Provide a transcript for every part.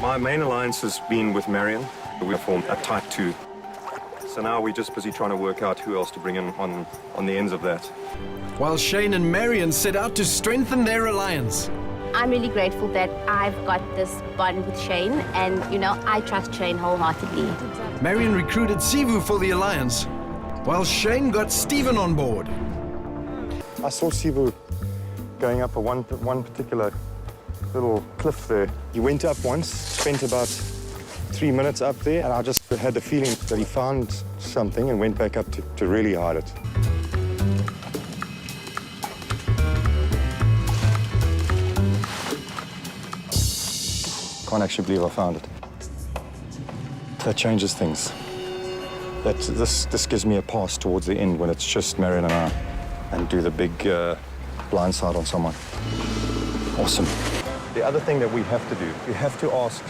My main alliance has been with Marion. We've formed a tight two. So now we're just busy trying to work out who else to bring in on the ends of that. While Shane and Marion set out to strengthen their alliance. I'm really grateful that I've got this bond with Shane, and, you know, I trust Shane wholeheartedly. Marion recruited Sivu for the alliance, while Shane got Stephen on board. I saw Sivu going up one particular little cliff there. He went up once, spent about 3 minutes up there, and I just had the feeling that he found something and went back up to really hide it. Can't actually believe I found it. That changes things. This gives me a pass towards the end when it's just Marion and I, and do the big blindside on someone. Awesome. The other thing that we have to do, we have to ask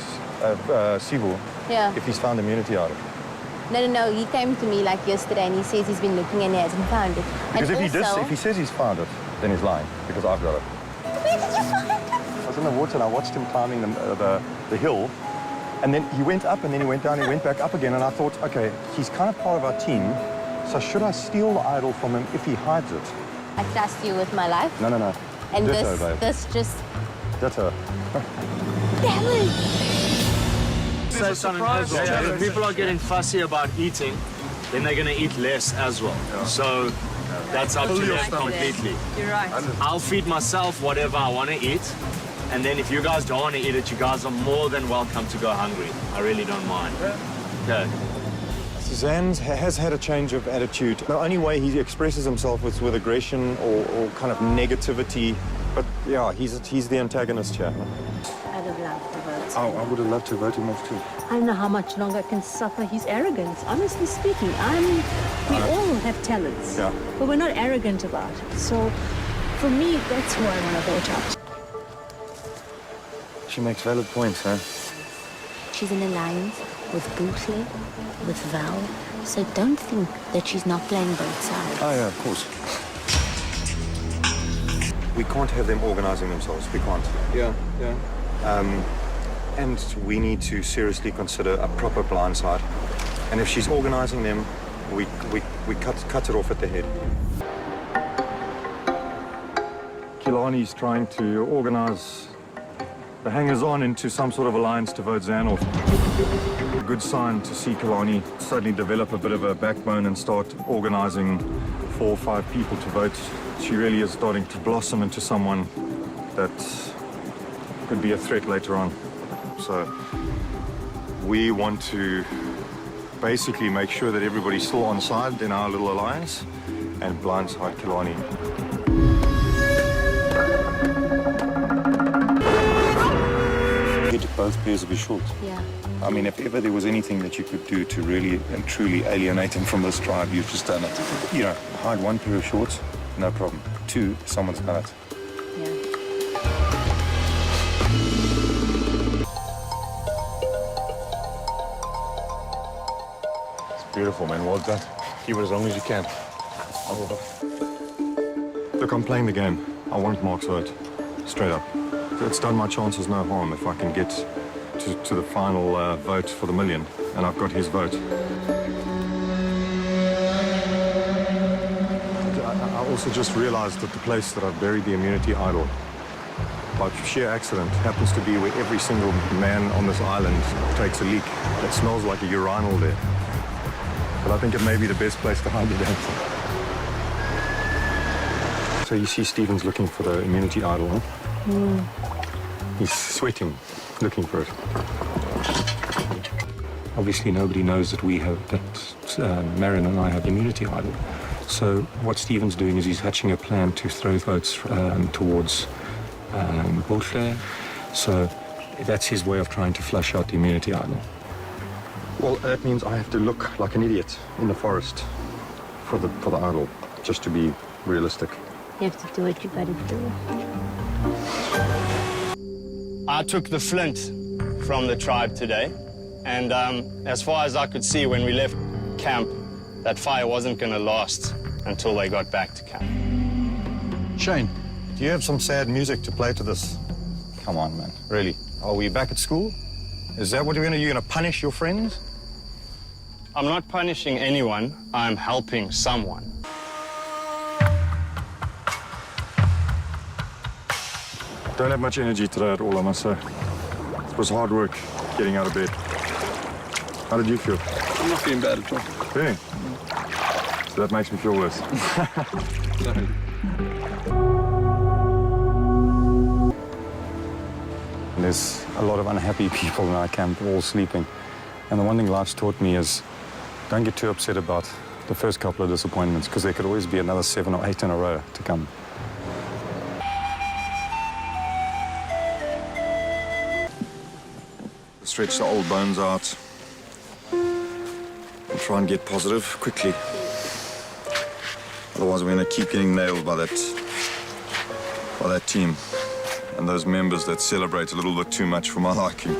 Sivu if he's found immunity idol. No, he came to me like yesterday and he says he's been looking and he hasn't found it. Because and if he says he's found it, then he's lying, because I've got it. Where did you find it? I was in the water and I watched him climbing the hill, and then he went up and then he went down, he went back up again, and I thought, okay, he's kind of part of our team, so should I steal the idol from him if he hides it? I trust you with my life. No. And Ditto, babe. this just... Ditto. Damn it! Say something as well. If people are getting fussy about eating, then they're going to eat less as well. Yeah. So that's up to them completely. You're right. I'll feed myself whatever I want to eat. And then if you guys don't want to eat it, you guys are more than welcome to go hungry. I really don't mind. Okay. Suzanne has had a change of attitude. The only way he expresses himself is with aggression or kind of negativity. But yeah, he's the antagonist here. I'd have loved to vote. Oh, I would have loved to vote him off too. I don't know how much longer I can suffer his arrogance. Honestly speaking, we all have talents, but we're not arrogant about it. So, for me, that's who I want to vote out. She makes valid points, huh? She's in alliance with Bootley, with Val, so don't think that she's not playing both sides. Oh, yeah, of course. We can't have them organizing themselves. We can't. Yeah. And we need to seriously consider a proper blindside. And if she's organizing them, we cut it off at the head. Kilani's trying to organize the hangers-on into some sort of alliance to vote Zan off. A good sign to see Kilani suddenly develop a bit of a backbone and start organizing 4 or 5 people to vote. She really is starting to blossom into someone that could be a threat later on. So we want to basically make sure that everybody's still on side in our little alliance and blindside Kilani. Both pairs will be short. Yeah. I mean, if ever there was anything that you could do to really and truly alienate him from this tribe, you've just done it. You know, hide 1 pair of shorts, no problem. 2, someone's done it. Yeah. It's beautiful, man. Well done. Keep it as long as you can. Look, I'm playing the game. I want Mark's vote. Straight up. It's done my chances no harm if I can get to the final vote for the million, and I've got his vote. I also just realized that the place that I've buried the immunity idol, by sheer accident, happens to be where every single man on this island takes a leak. It smells like a urinal there. But I think it may be the best place to hide it at. So you see Stephen's looking for the immunity idol, huh? He's sweating, looking for it. Obviously, nobody knows that Marion and I have immunity idol. So what Stephen's doing is he's hatching a plan to throw votes towards Bootley. So that's his way of trying to flush out the immunity idol. Well, that means I have to look like an idiot in the forest for the idol, just to be realistic. You have to do what you gotta do. I took the flint from the tribe today, and as far as I could see when we left camp, that fire wasn't going to last until they got back to camp. Shane, do you have some sad music to play to this? Come on, man. Really? Are we back at school? Is that what you're going to do? You're going to punish your friends? I'm not punishing anyone, I'm helping someone. Don't have much energy today at all, I must say. It was hard work getting out of bed. How did you feel? I'm not feeling bad at all. Really? So that makes me feel worse. Sorry. There's a lot of unhappy people in our camp, all sleeping. And the one thing life's taught me is don't get too upset about the first couple of disappointments, because there could always be another 7 or 8 in a row to come. Stretch the old bones out and try and get positive quickly. Otherwise, we're going to keep getting nailed by that team and those members that celebrate a little bit too much for my liking.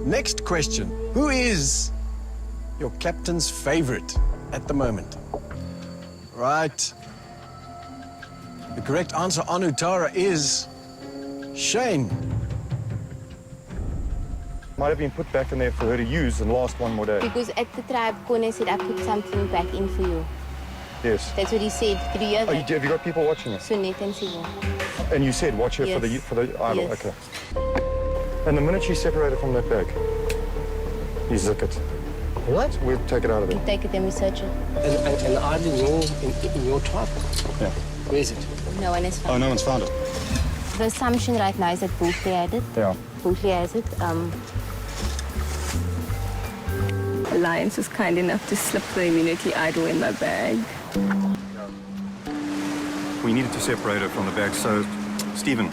Next question. Who is your captain's favorite at the moment? Right. The correct answer on Utara is Shane. Might have been put back in there for her to use and last one more day. Because at the tribe, Kone said, I put something back in for you. Yes. That's what he said. Did you hear Oh, that? have you got people watching it? Sunit and Sivo. And you said watch her Yes. for the idol. Yes. Okay. And the minute she's separated from that bag, you zick it. What? We'll take it out of You there. take it and we search it. And I didn't know in your tribe. Yeah. Where is it? No one has Oh, found no one's found it. The assumption right now is that Bootley had it. Yeah. Bootley has it. Alliance was kind enough to slip the immunity idol in my bag. We needed to separate her from the bag, so Stephen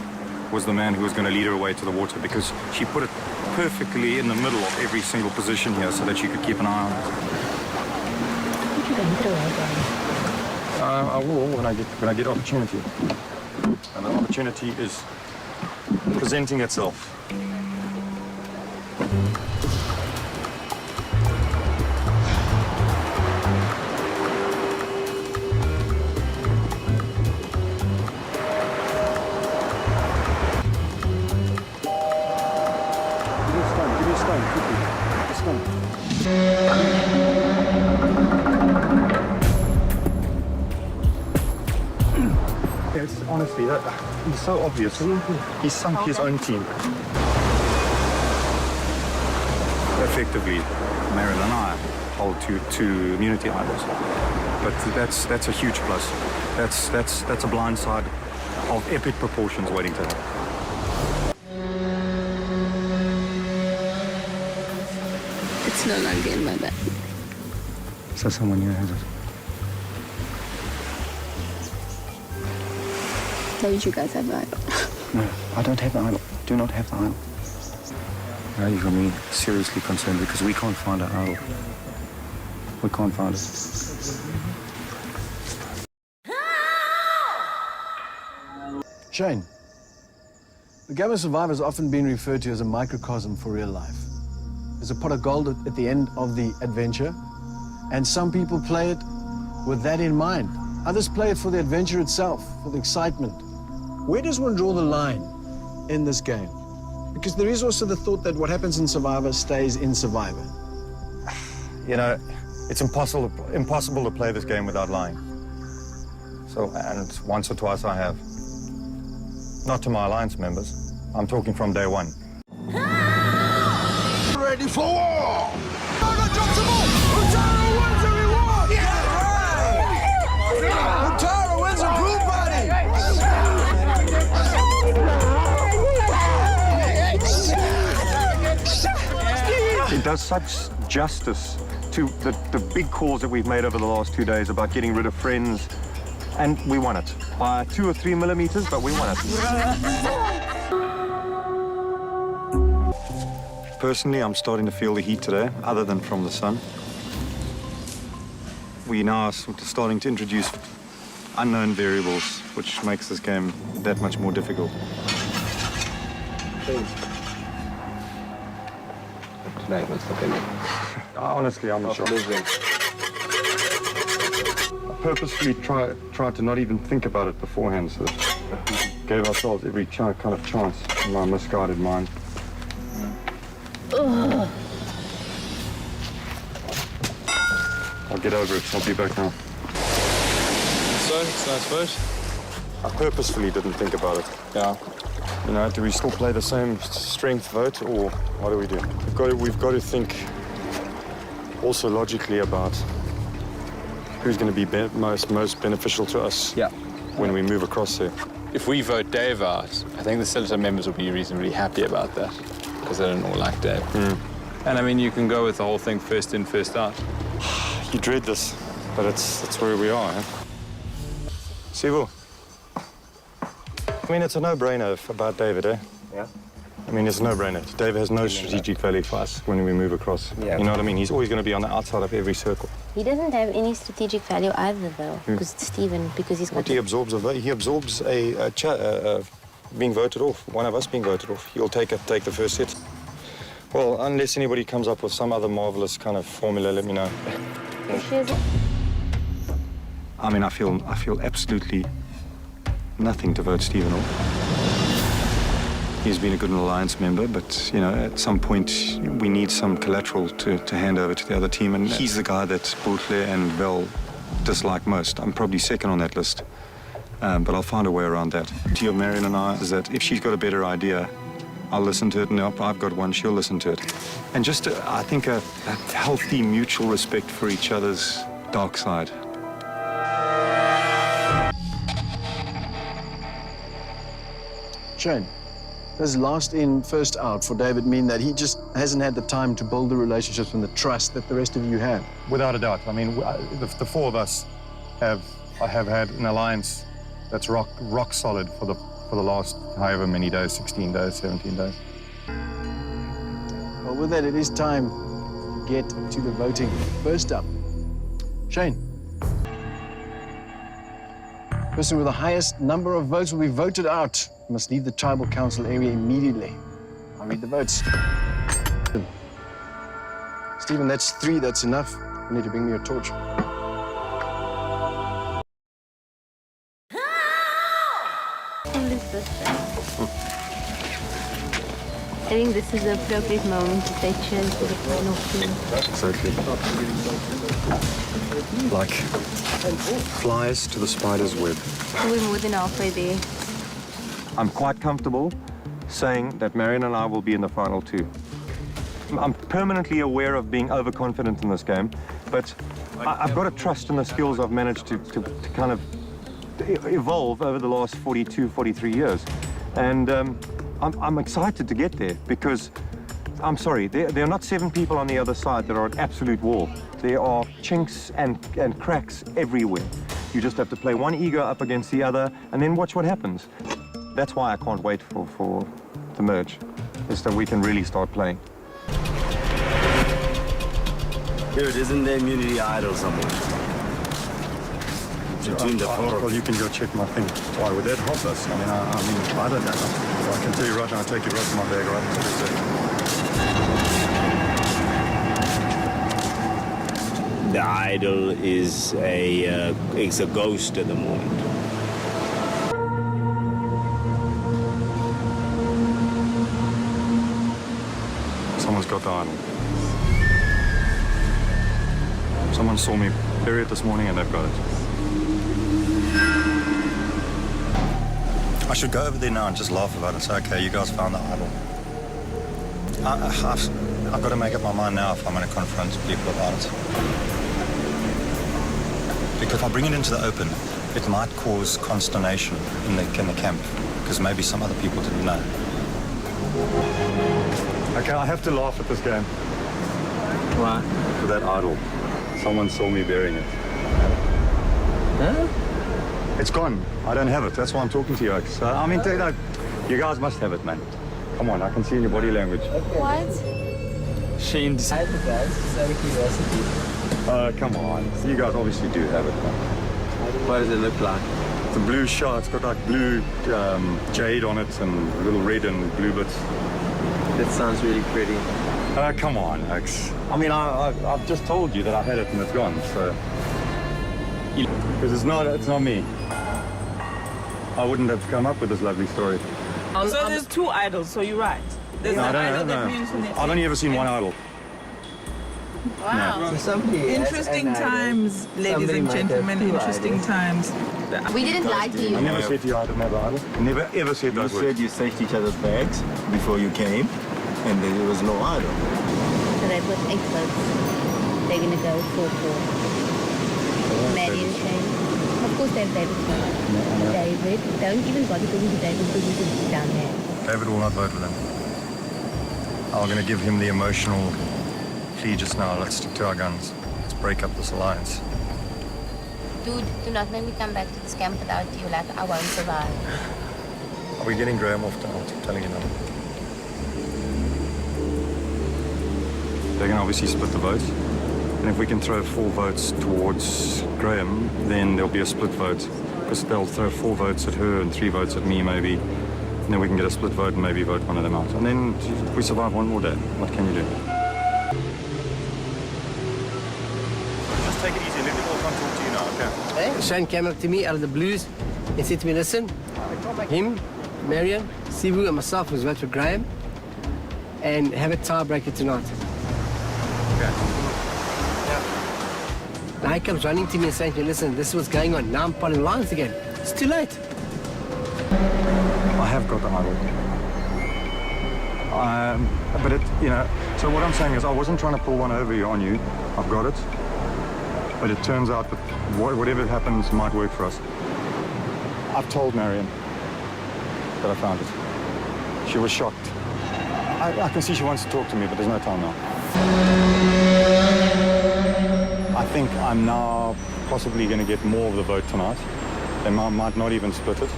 was the man who was going to lead her away to the water, because she put it perfectly in the middle of every single position here so that she could keep an eye on it. I will when I get opportunity. And the opportunity is presenting itself. Give me a stone, quickly. A stone. It's honestly, he's so obvious. He sunk his own team. Effectively, Marilyn and I hold two immunity idols, but that's a huge plus. That's a blind side of epic proportions waiting to happen. It's no longer in my bag. So someone here has it. Don't you guys have an idol? No, I don't have the idol. Do not have the idol. Now you've got me seriously concerned because we can't find our idol. We can't find it. Shane, the game of Survivor has often been referred to as a microcosm for real life. There's a pot of gold at the end of the adventure, and some people play it with that in mind. Others play it for the adventure itself, for the excitement. Where does one draw the line in this game? Because there is also the thought that what happens in Survivor stays in Survivor. You know, it's impossible to play this game without lying. So, and once or twice I have. Not to my Alliance members. I'm talking from day one. Ready for war! Utara wins the reward! Yeah! Utara wins a group party! It does such justice to the big calls that we've made over the last 2 days about getting rid of friends. And we won it. By 2 or 3 millimeters, but we won it. Personally, I'm starting to feel the heat today, other than from the sun. We now are starting to introduce unknown variables, which makes this game that much more difficult. Tonight, what's happening? Honestly, I'm not sure. I purposefully tried to not even think about it beforehand. So gave ourselves every kind of chance in my misguided mind. Ugh. I'll get over it. I'll be back now. So, it's a nice vote. I purposefully didn't think about it. Yeah. You know, do we still play the same strength vote, or what do we do? We've got to think also logically about who's going to be most beneficial to us when we move across there. If we vote Dave out, I think the Senator members will be reasonably happy about that, because they don't all like Dave. And I mean, you can go with the whole thing first in, first out. You dread this, but that's where we are, eh? Sivu. I mean, it's a no-brainer about David, eh? Yeah. I mean, it's a no-brainer. David has no strategic value for us when we move across. Yeah. You know what I mean? He's always going to be on the outside of every circle. He doesn't have any strategic value either, though, because it's Stephen, because he's got... What he absorbs, he absorbs being voted off, one of us being voted off. He'll take the first hit. Well, unless anybody comes up with some other marvelous kind of formula, let me know. I mean, I feel absolutely nothing to vote Stephen off. He's been a good alliance member, but, you know, at some point we need some collateral to hand over to the other team, and he's the guy that Butler and Vel dislike most. I'm probably second on that list, but I'll find a way around that. The key of Marion and I is that if she's got a better idea, I'll listen to it, and if I've got one, she'll listen to it. And just, I think, a healthy mutual respect for each other's dark side. Shane, does last in, first out for David mean that he just hasn't had the time to build the relationships and the trust that the rest of you have? Without a doubt. I mean, the four of us have had an alliance that's rock solid for the last however many days, 16 days, 17 days. Well, with that, it is time to get to the voting. First up, Shane. Person with the highest number of votes will be voted out. Must leave the tribal council area immediately. I'll read the votes. Stephen, that's 3. That's enough. You need to bring me a torch. I think this is the appropriate moment to say cheers to the final team. Exactly. Like flies to the spider's web. We're more than halfway there. I'm quite comfortable saying that Marion and I will be in the final 2. I'm permanently aware of being overconfident in this game, but I've got to trust in the skills I've managed to kind of evolve over the last 42, 43 years. And I'm excited to get there because, I'm sorry, there are not 7 people on the other side that are an absolute wall. There are chinks and cracks everywhere. You just have to play one ego up against the other and then watch what happens. That's why I can't wait for the merge, is that we can really start playing. Dude, isn't there immunity idol somewhere? Between the four. Well, you can go check my thing. Why would that help us? I mean, I don't know. I can tell you right now, I'll take it right from my bag right into The idol is it's a ghost at the moment. Someone's got the idol. Someone saw me bury it this morning and they've got it. I should go over there now and just laugh about it. Say, okay, you guys found the idol. I've got to make up my mind now if I'm going to confront people about it. Because if I bring it into the open, it might cause consternation in the camp, because maybe some other people didn't know. Okay, I have to laugh at this game. Why? For that idol. Someone saw me burying it. Huh? It's gone. I don't have it. That's why I'm talking to you. So, I mean, you guys must have it, man. Come on, I can see in your body language. What? Shane decided that. Just out of curiosity. Come on. You guys obviously do have it, man. What does it look like? It's a blue shot. It's got like blue jade on it and little red and blue bits. That sounds really pretty. Come on, X. I mean, I've just told you that I had it and it's gone, so... Because it's not me. I wouldn't have come up with this lovely story. So there's two idols, so you're right. There's No, I an don't idol know. that believes in it. I've only ever seen one idol. Wow. So somebody Interesting has an idol. times, ladies Somebody and might have gentlemen, two interesting idols. times. We didn't lie to you. I never said to you I didn't have an idol. Never ever said You those said words. you searched each other's bags before you came, and there was no idol. So they've got 8 votes. They're going to go for Maddie and Shane. Of course they have David's vote. David, don't even bother talking to David because he's down there. David will not vote with him. I'm going to give him the emotional plea just now. Let's stick to our guns. Let's break up this alliance. Dude, do not make me come back to this camp without you. Like, I won't survive. Are we getting Graham off tonight? I'm telling you now. They're going to obviously split the votes. And if we can throw 4 votes towards Graham, then there'll be a split vote. Because they'll throw 4 votes at her and 3 votes at me, maybe. And then we can get a split vote and maybe vote one of them out. And then if we survive one more day, what can you do? Just take it easy. Let them all come talk to you now, okay? Shane came up to me out of the blues and said to me, listen, him, Marion, Sivu and myself was vote for Graham and have a tiebreaker tonight. Okay. Now he comes running to me and saying to me, listen, this is what's going on. Now I'm pulling lines again. It's too late. I have got the idol. But it, you know, so what I'm saying is I wasn't trying to pull one over you on you. I've got it. But it turns out that whatever happens might work for us. I've told Marion that I found it. She was shocked. I can see she wants to talk to me, but there's no time now. I think I'm now possibly going to get more of the vote tonight. They might not even split it.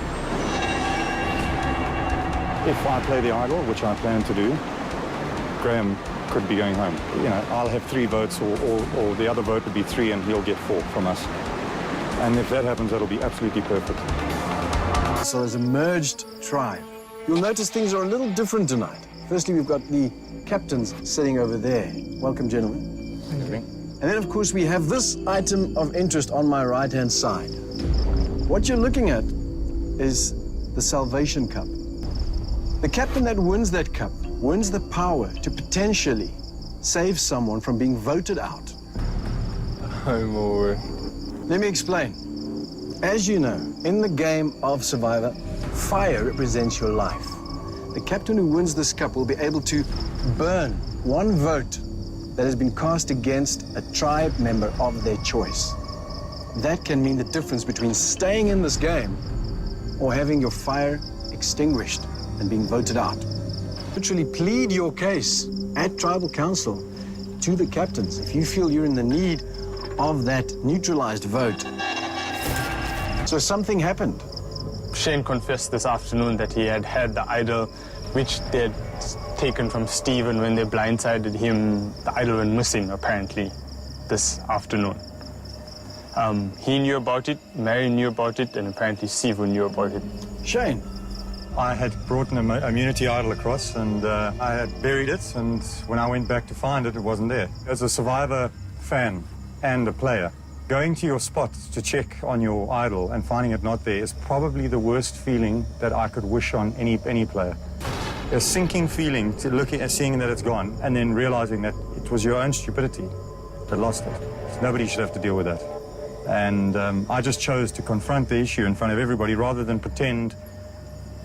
If I play the idol, which I plan to do, Graham could be going home. You know, I'll have 3 votes, or the other vote would be 3, and he'll get 4 from us. And if that happens, that'll be absolutely perfect. So as a merged tribe, you'll notice things are a little different tonight. Firstly, we've got the captains sitting over there. Welcome, gentlemen. And then, of course, we have this item of interest on my right-hand side. What you're looking at is the Salvation Cup. The captain that wins that cup wins the power to potentially save someone from being voted out. Let me explain. As you know, in the game of Survivor, fire represents your life. The captain who wins this cup will be able to burn 1 vote that has been cast against a tribe member of their choice. That can mean the difference between staying in this game or having your fire extinguished and being voted out. Literally plead your case at Tribal Council to the captains if you feel you're in the need of that neutralized vote. So something happened. Shane confessed this afternoon that he had had the idol, which they had taken from Stephen when they blindsided him. The idol went missing, apparently, this afternoon. He knew about it, Mary knew about it, and apparently Stephen knew about it. Shane. I had brought an immunity idol across, and I had buried it, and when I went back to find it, it wasn't there. As a Survivor fan and a player, going to your spot to check on your idol and finding it not there is probably the worst feeling that I could wish on any player. A sinking feeling to look at seeing that it's gone and then realizing that it was your own stupidity that lost it. Nobody should have to deal with that. And I just chose to confront the issue in front of everybody rather than pretend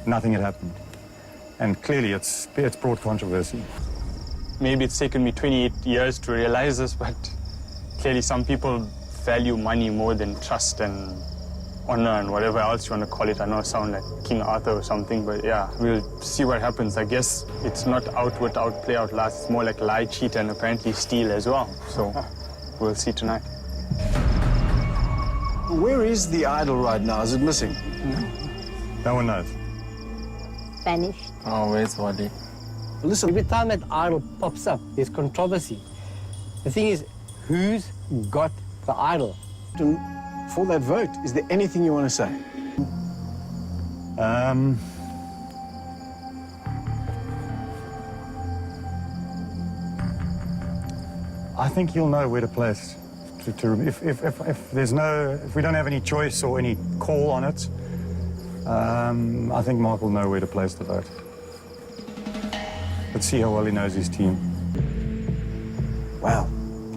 nothing had happened. And clearly it's brought controversy. Maybe it's taken me 28 years to realize this, but clearly some people value money more than trust and honor and whatever else you want to call it. I know I sound like King Arthur or something, but yeah, we'll see what happens. I guess it's not outward, outplay, outlast. It's more like lie, cheat, and apparently steal as well. So we'll see tonight. Where is the idol right now? Is it missing? No one knows. Vanished. Oh, where's Wally? Listen, every time that idol pops up, there's controversy. The thing is, who's got the idol? For that vote, is there anything you want to say? I think you'll know where to place. If we don't have any choice or any call on it, I think Mark will know where to place the vote. Let's see how well he knows his team. Well,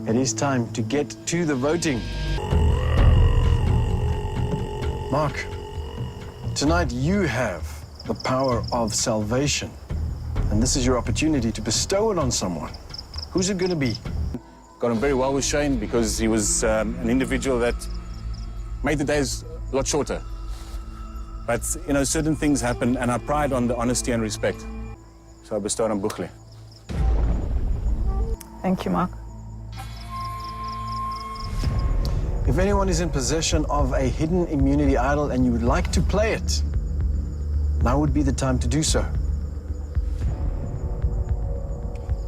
it is time to get to the voting. Mark, tonight you have the power of salvation. And this is your opportunity to bestow it on someone. Who's it going to be? Got on very well with Shane because he was an individual that made the days a lot shorter. But, you know, certain things happen, and I pride on the honesty and respect. So I bestowed on Buchle. Thank you, Mark. If anyone is in possession of a hidden immunity idol and you would like to play it, now would be the time to do so.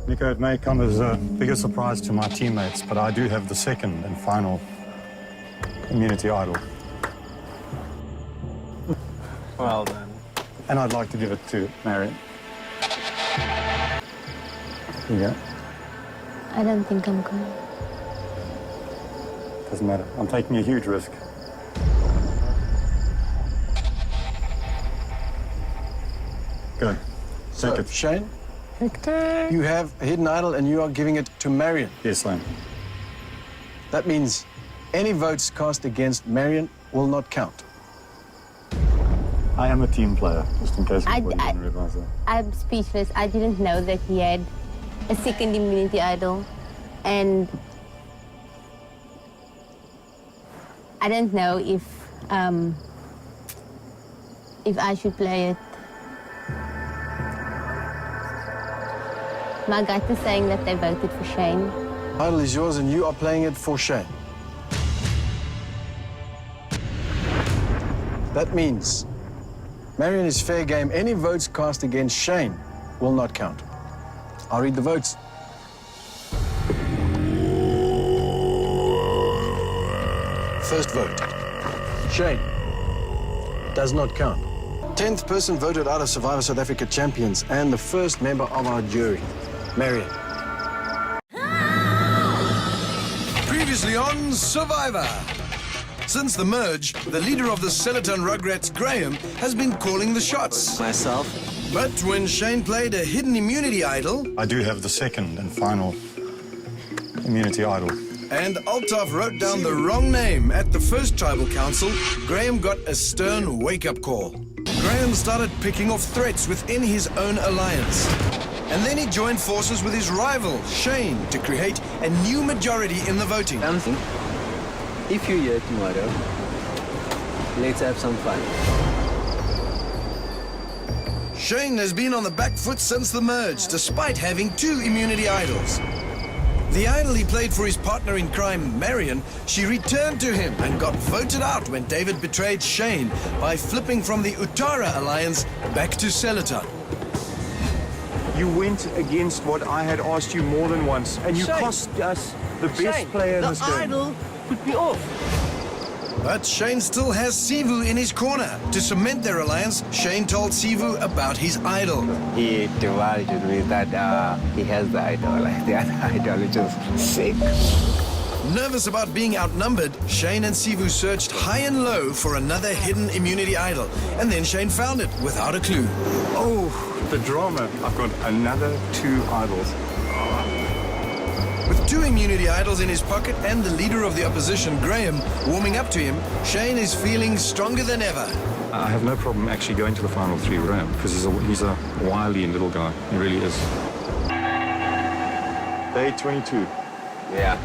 Nico, it may come as a bigger surprise to my teammates, but I do have the second and final immunity idol. Well done. And I'd like to give it to Marion. Here you go. I don't think I'm going. Doesn't matter. I'm taking a huge risk. Go. Take it. Shane, Victor. you have a hidden idol and you are giving it to Marion. Yes, Lam. That means any votes cast against Marion will not count. I am a team player, just in case I didn't realize that. I'm speechless. I didn't know that he had a second immunity idol. And I don't know if I should play it. My gut is saying that they voted for Shane. Idol is yours and you are playing it for Shane. That means Marion is fair game. Any votes cast against Shane will not count. I'll read the votes. First vote. Shane. Does not count. 10th person voted out of Survivor South Africa Champions and the first member of our jury, Marion. Previously on Survivor. Since the merge, the leader of the Skeleton Rugrats, Graham, has been calling the shots. Myself. But when Shane played a hidden immunity idol, I do have the second and final immunity idol. and Altaf wrote down the wrong name at the first tribal council, Graham got a stern wake-up call. Graham started picking off threats within his own alliance. And then he joined forces with his rival, Shane, to create a new majority in the voting. If you're here tomorrow, let's have some fun. Shane has been on the back foot since the merge, despite having 2 immunity idols. The idol he played for his partner in crime, Marion, she returned to him and got voted out when David betrayed Shane by flipping from the Utara alliance back to Seletar. You went against what I had asked you more than once, and you Shane. cost us the best Shane, player in this the game. idol put me off. But Shane still has Sivu in his corner. To cement their alliance, Shane told Sivu about his idol. He divulged me that he has the idol. The other idol is just sick. Nervous about being outnumbered, Shane and Sivu searched high and low for another hidden immunity idol. And then Shane found it without a clue. Oh, the drama. I've got another 2 idols. With 2 immunity idols in his pocket and the leader of the opposition, Graham, warming up to him, Shane is feeling stronger than ever. I have no problem actually going to the final 3 round because he's a wily little guy. He really is. Day 22. Yeah.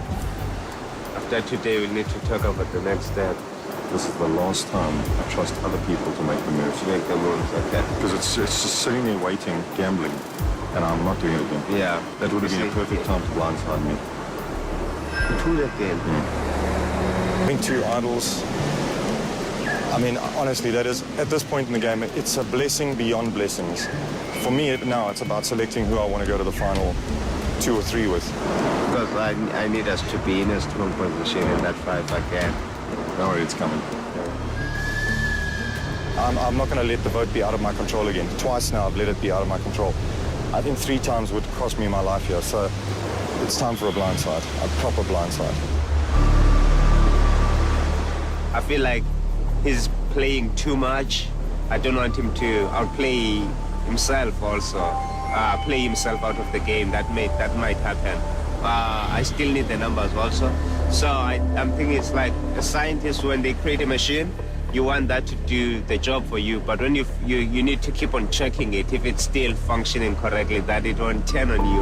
After today, we need to talk about the next step. This is the last time I trust other people to make the moves. To make the moves, okay. Because it's just sitting there waiting, gambling, and I'm not doing it again. Yeah. That would have been a perfect time to blindside me. Too late then. Having 2 idols, I mean, honestly, that is, at this point in the game, it's a blessing beyond blessings. For me, now it's about selecting who I want to go to the final 2 or 3 with. Because I need us to be in a strong position in that fight if I can. Don't worry, it's coming. I'm not going to let the vote be out of my control again. Twice now I've let it be out of my control. I think 3 times would cost me my life here, so it's time for a blindside, a proper blindside. I feel like he's playing too much I don't want him to outplay himself also, play himself out of the game. That might happen. I still need the numbers also. So I'm thinking it's like a scientist, when they create a machine, you want that to do the job for you, but when you need to keep on checking it, if it's still functioning correctly, that it won't turn on you.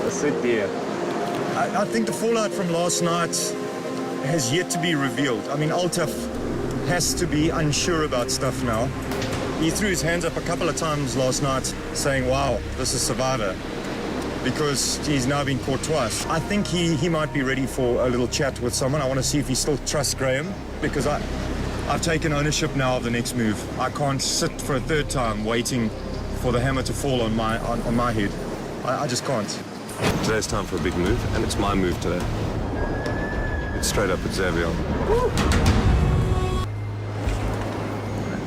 That's it, dear. I think the fallout from last night has yet to be revealed. I mean, Altaf has to be unsure about stuff now. He threw his hands up a couple of times last night saying, wow, this is Survivor, because he's now been caught twice. I think he might be ready for a little chat with someone. I want to see if he still trusts Graham, because I've taken ownership now of the next move. I can't sit for a third time waiting for the hammer to fall on my head. I just can't. Today's time for a big move, and it's my move today. It's straight up at Xavier.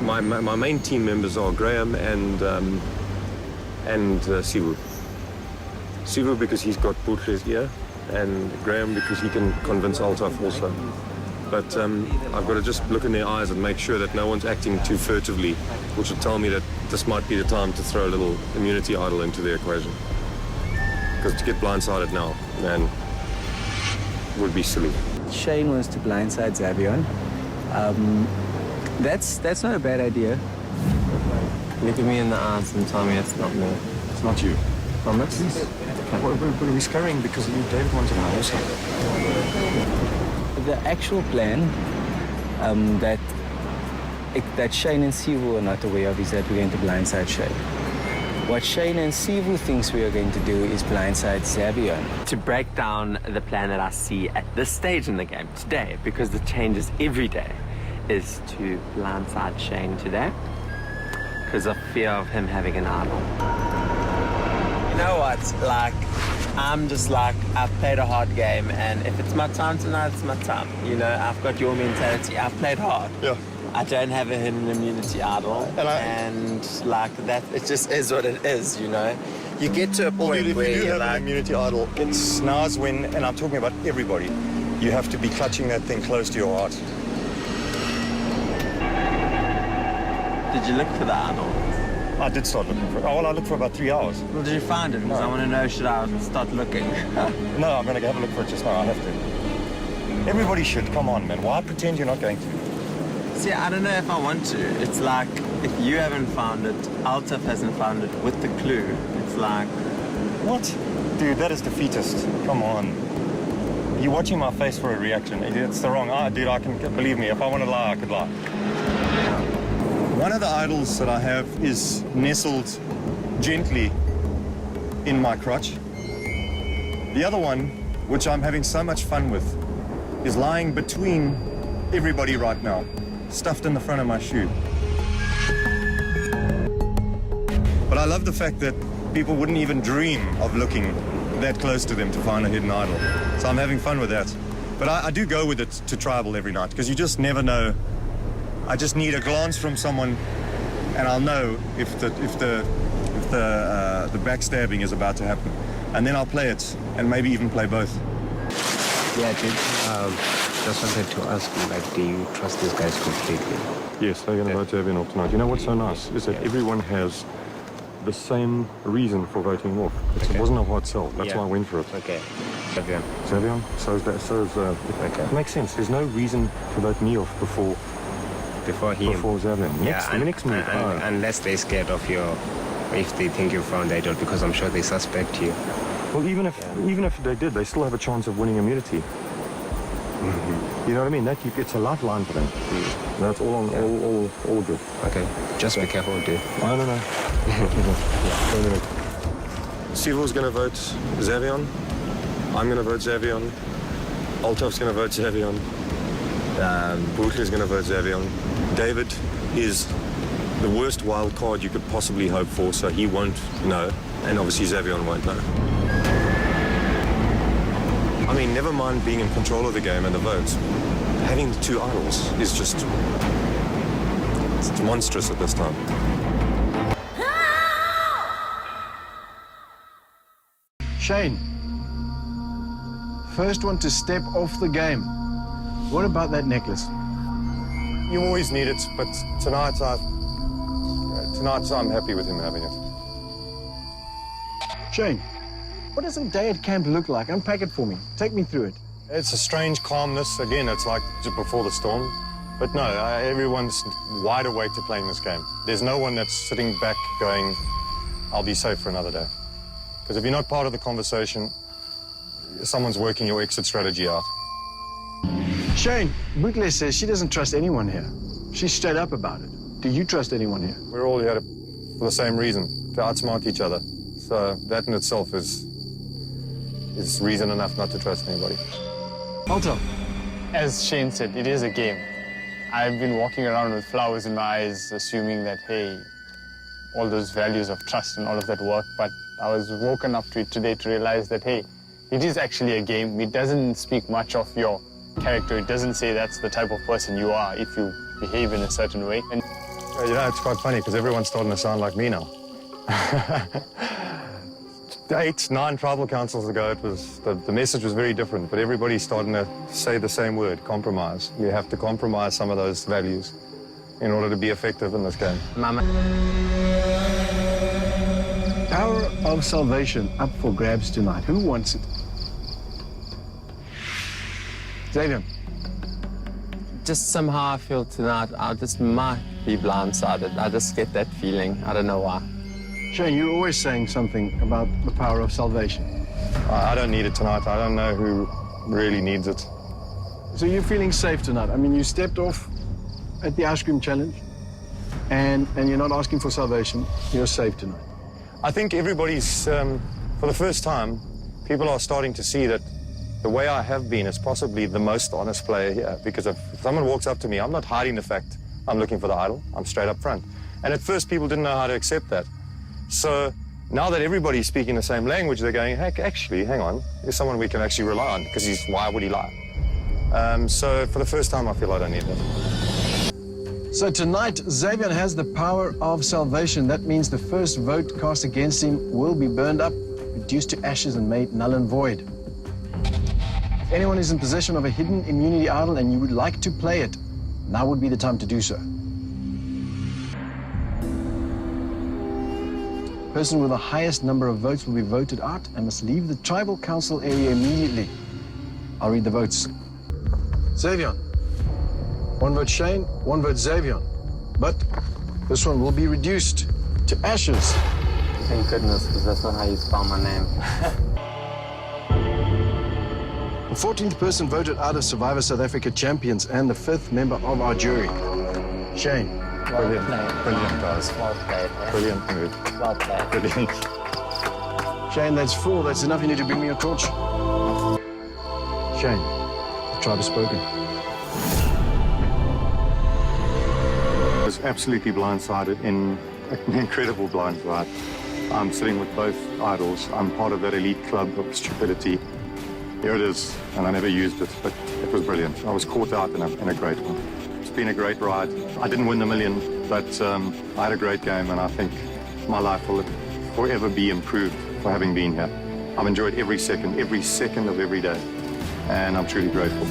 My main team members are Graham and Sivu. Sivu because he's got Boetle's ear, and Graham because he can convince Altaf also. But I've got to just look in their eyes and make sure that no one's acting too furtively, which would tell me that this might be the time to throw a little immunity idol into the equation. Because to get blindsided now, man, would be silly. Shane wants to blindside Xavier. That's not a bad idea. Look at me in the eyes and tell me it's not me. It's not you. Promise? But we're scurrying because David wants to know also. The actual plan that Shane and Sivu are not aware of is that we're going to blindside Shane. What Shane and Sivu thinks we are going to do is blindside Xavier. To break down the plan that I see at this stage in the game today, because it changes every day, is to blindside Shane today because of fear of him having an idol. You know what? Like, I'm just like, I've played a hard game, and if it's my time tonight, it's my time. You know, I've got your mentality. I've played hard. Yeah. I don't have a hidden immunity idol, and like that, it just is what it is, you know. You get to a point where if you do have like, an immunity idol, it's now's when, and I'm talking about everybody, you have to be clutching that thing close to your heart. Did you look for the idol? I did start looking for it. Oh, well, I looked for about 3 hours. Well, did you find it? Because I want to know, should I start looking? No, I'm going to have a look for it just now. I have to. Everybody should. Come on, man. Why pretend you're not going to? See, I don't know if I want to. It's like, if you haven't found it, Altaf hasn't found it with the clue. It's like... What? Dude, that is defeatist. Come on. You're watching my face for a reaction. It's the wrong eye. Dude, believe me, if I want to lie, I could lie. One of the idols that I have is nestled gently in my crotch. The other one, which I'm having so much fun with, is lying between everybody right now, stuffed in the front of my shoe. But I love the fact that people wouldn't even dream of looking that close to them to find a hidden idol. So I'm having fun with that. But I do go with it to tribal every night, because you just never know. I just need a glance from someone, and I'll know if the backstabbing is about to happen, and then I'll play it, and maybe even play both. Yeah, dude. Just wanted to ask you, like, do you trust these guys completely? Yes, they're going to vote Xavier off tonight. You know what's so nice is that everyone has the same reason for voting off. It wasn't a hard sell. That's why I went for it. Okay. Xavier. Xavier. It makes sense. There's no reason to vote me off before him. Before Xavier. Next move. Unless they're scared of if they think you found the idol, because I'm sure they suspect you. Well, even if they did, they still have a chance of winning immunity. You know what I mean? It's a lifeline for them. That's all good. Okay. Just be careful, dude. I don't know. Sivu's going to vote Xavier. I'm going to vote Xavier. Altaf's going to vote Xavier. Boetle's going to vote Xavier. David is the worst wild card you could possibly hope for, so he won't know, and obviously Xavier won't know. I mean, never mind being in control of the game and the votes. Having the two idols is just... it's monstrous at this time. Shane, first one to step off the game. What about that necklace? You always need it, but tonight I'm happy with him having it. Shane, what does a day at camp look like? Unpack it for me. Take me through it. It's a strange calmness. Again, it's like just before the storm. But no, everyone's wide awake to playing this game. There's no one that's sitting back going, I'll be safe for another day. Because if you're not part of the conversation, someone's working your exit strategy out. Shane, Bootle says she doesn't trust anyone here. She's straight up about it. Do you trust anyone here? We're all here for the same reason, to outsmart each other. So that in itself is reason enough not to trust anybody. Alto. As Shane said, it is a game. I've been walking around with flowers in my eyes, assuming that, hey, all those values of trust and all of that work, but I was woken up to it today to realize that, hey, it is actually a game. It doesn't speak much of your character. It doesn't say that's the type of person you are if you behave in a certain way. And you know, it's quite funny because everyone's starting to sound like me now. 8, 9 tribal councils ago, it was the message was very different, but everybody's starting to say the same word, compromise. You have to compromise some of those values in order to be effective in this game. Mama. Power of salvation up for grabs tonight. Who wants it? Xavier. Just somehow I feel tonight I just might be blindsided. I just get that feeling. I don't know why. Shane, you're always saying something about the power of salvation. I don't need it tonight. I don't know who really needs it. So you're feeling safe tonight? I mean, you stepped off at the ice cream challenge, and you're not asking for salvation. You're safe tonight. I think everybody's, for the first time, people are starting to see that the way I have been is possibly the most honest player here. Because if someone walks up to me, I'm not hiding the fact I'm looking for the idol. I'm straight up front. And at first, people didn't know how to accept that. So now that everybody's speaking the same language, they're going, heck, actually, hang on, there's someone we can actually rely on, because why would he lie? So for the first time, I feel I don't need that. So tonight, Xavier has the power of salvation. That means the first vote cast against him will be burned up, reduced to ashes and made null and void. If anyone is in possession of a hidden immunity idol and you would like to play it, now would be the time to do so. The person with the highest number of votes will be voted out and must leave the tribal council area immediately. I'll read the votes. Xavier. 1 vote Shane, 1 vote Xavier. But this one will be reduced to ashes. Thank goodness, because that's not how you spell my name. The 14th person voted out of Survivor South Africa champions and the 5th member of our jury. Shane. Brilliant. Brilliant, guys. Well played. Brilliant move. Well played. Brilliant. Shane, that's 4. That's enough. You need to bring me your torch. Shane, the tribe has spoken. I was absolutely blindsided, in an incredible blindside. I'm sitting with both idols. I'm part of that elite club of stupidity. Here it is, and I never used it, but it was brilliant. I was caught out in a great one. It's been a great ride. I didn't win the million, but I had a great game, and I think my life will forever be improved for having been here. I've enjoyed every second of every day, and I'm truly grateful.